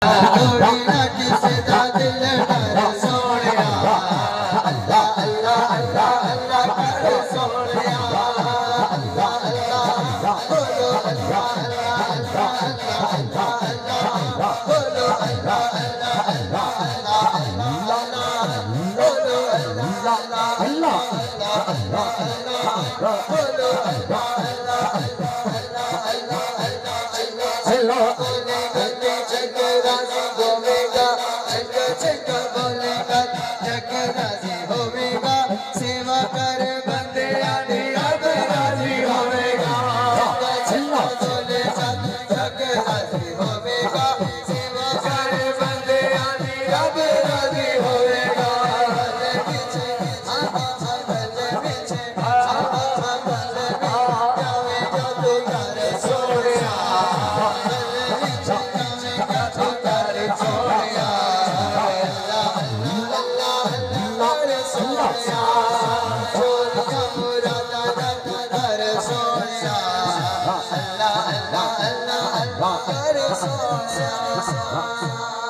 थोड़ी ना किसी दा दिल डर सोनिया अल्लाह अल्लाह अल्लाह अल्लाह कर सोनिया अल्लाह अल्लाह बोलो अल्लाह अल्लाह अल्लाह अल्लाह अल्लाह बोलो अल्लाह अल्लाह अल्लाह अल्लाह बोलो अल्लाह अल्लाह अल्लाह अल्लाह बोलो अल्लाह अल्लाह अल्लाह सेवा कर बंदे आने अब राजी होवेगा बोले जग राजी होवेगा सेवा कर बंदे आने अब राजी होवेगा पीछे पीछे जो तू कर Sonia Allah Allah Allah Allah Allah